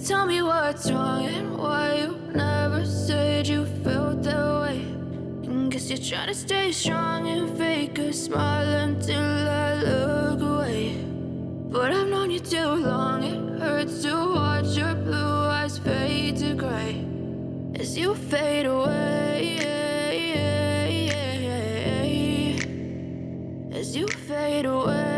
Tell me what's wrong and why you never said you felt that way. And guess you're trying to stay strong and fake a smile until I look away. But I've known you too long, it hurts to watch your blue eyes fade to gray as you fade away. As you fade away.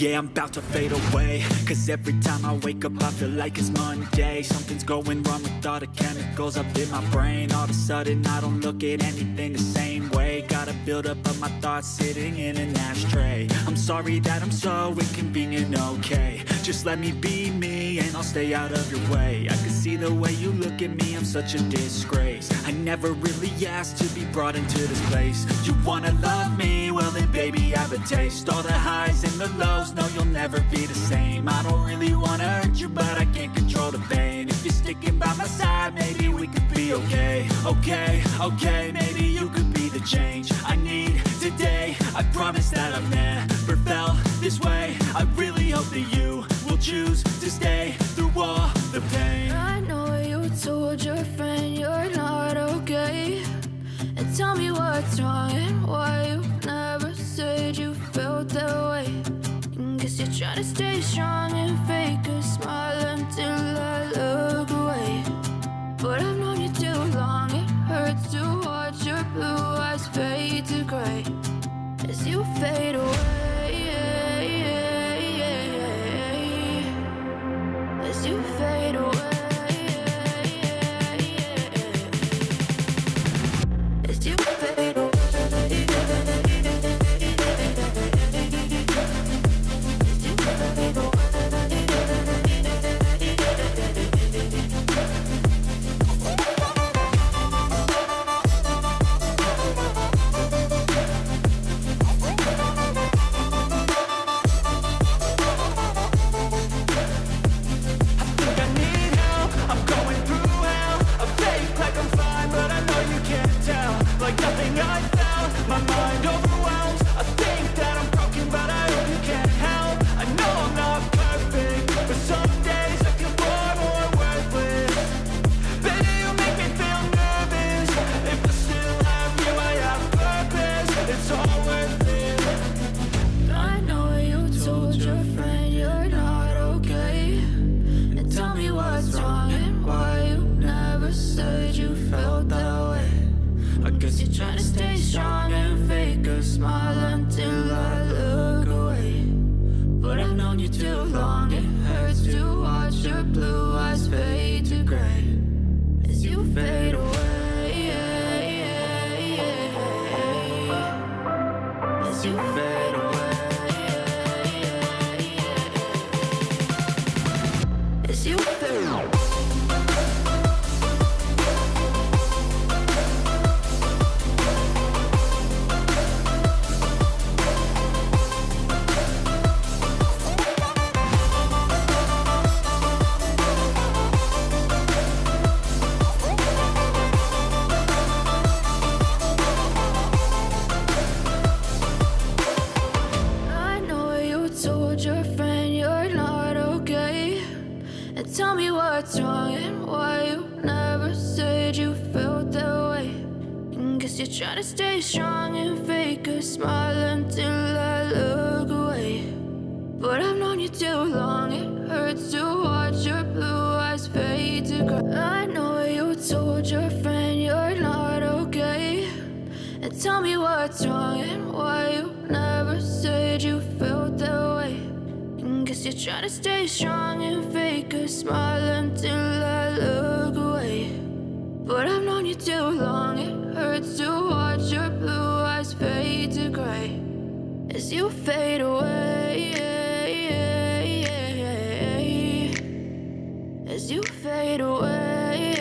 Yeah, I'm about to fade away. Cause every time I wake up I feel like it's Monday. Something's going wrong with all the chemicals up in my brain. All of a sudden I don't look at anything the same way. Got a buildup of my thoughts sitting in an ashtray. I'm sorry that I'm so inconvenient, okay. Just let me be me and I'll stay out of your way. I can see the way you look at me, I'm such a disgrace. I never really asked to be brought into this place. You wanna love me? Well then baby have a taste. All the highs and the lows, no you'll never be the same. I don't really wanna hurt you but I can't control the pain. If you're sticking by my side maybe we could be okay. Okay, maybe you could be the change I need today. I promise that I've never felt this way. I really hope that you will choose to stay through all the pain. I know you told your friend you're not okay. And tell me what's wrong and why you never said you felt that way. And guess you're trying to stay strong and fake a smile until I look away. But I've known you too long, it hurts to watch your blue eyes fade to gray as you fade away. As you fade away. As you fade away. Like nothing I found, my mind overwhelms. I think that I'm broken, but I hope you can't help. I know I'm not perfect, but some days I feel far more worthless. Baby, you make me feel nervous. If I still have you, I have purpose. It's all worth it. I know you told your friend you're not okay. And tell me what's wrong and why you never said you felt that way. I guess you're trying to stay strong and fake a smile until I look away. But I've known you too long, it hurts to watch your blue eyes fade to gray as you fade away. As you fade away. As you fade away. Tell me what's wrong and why you never said you felt that way. And guess you're trying to stay strong and fake a smile until I look away. But I've known you too long, it hurts to watch your blue eyes fade to gray. I know you told your friend you're not okay. And tell me what's wrong and why you never said you felt that way. Guess you're trying to stay strong and fake a smile until I look away. But I've known you too long, it hurts to watch your blue eyes fade to gray as you fade away. As you fade away.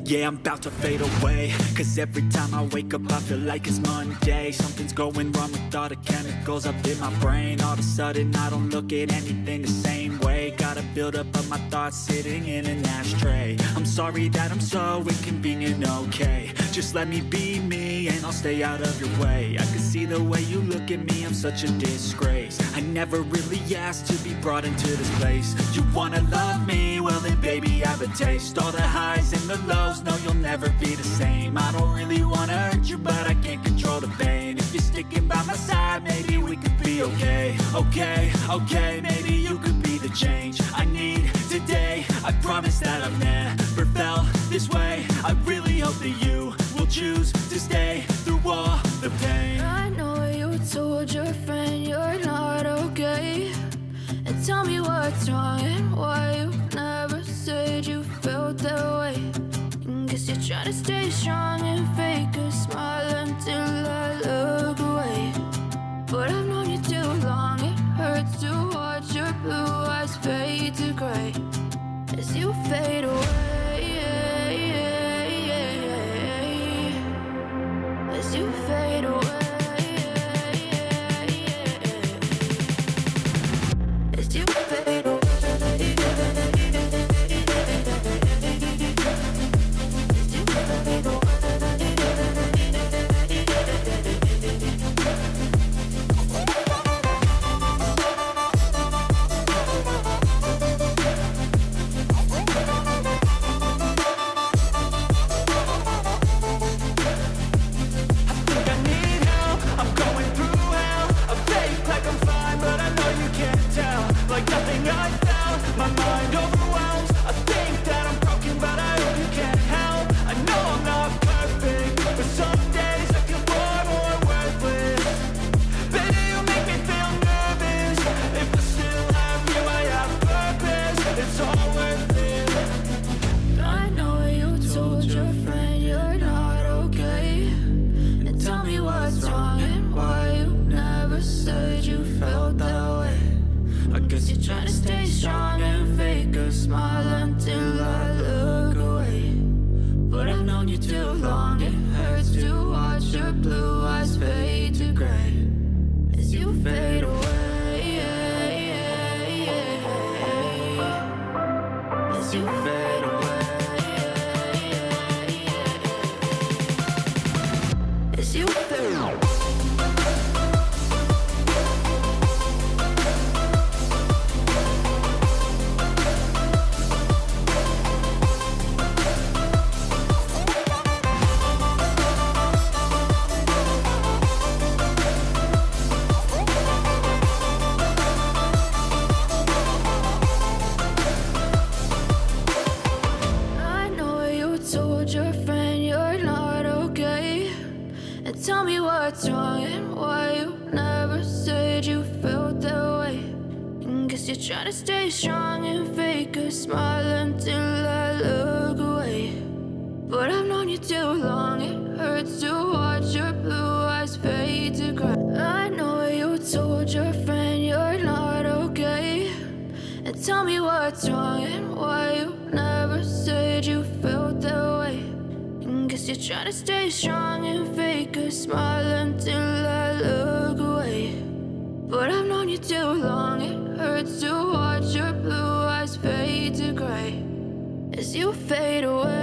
Yeah, I'm about to fade away. Cause every time I wake up I feel like it's Monday. Something's going wrong with all the chemicals up in my brain. All of a sudden I don't look at anything the same way. Got a buildup of my thoughts sitting in an ashtray. I'm sorry that I'm so inconvenient, okay. Just let me be me and I'll stay out of your way. I can see the way you look at me, I'm such a disgrace. I never really asked to be brought into this place. You wanna love me? Well then baby have a taste. All the highs and the lows, no you'll never be the same. I don't really wanna hurt you but I can't control the pain. If you're sticking by my side, maybe we could be okay. Okay, maybe you could be the change I need today. I promise that I've never felt this way. I really hope that you will choose to stay through all the pain. I know you told your friend you're not okay, and tell me what's wrong and why you never said you felt that way. Guess you're trying to stay strong and fake a smile until I look away. But I've known you too long, it hurts to watch your blue eyes fade to gray as you fade away. As you fade away. As you fade away. Tell me what's wrong and why you never said you felt that way. Guess you're trying to stay strong and fake a smile until I look away. But I've known you too long, it hurts to watch your blue eyes fade to gray. I know you told your friend you're not okay, and tell me what's wrong and why you never said you felt that way. Guess you're trying to stay strong and fake a smile until I look away. But I've known you too long, it hurts to watch your blue eyes fade to gray as you fade away.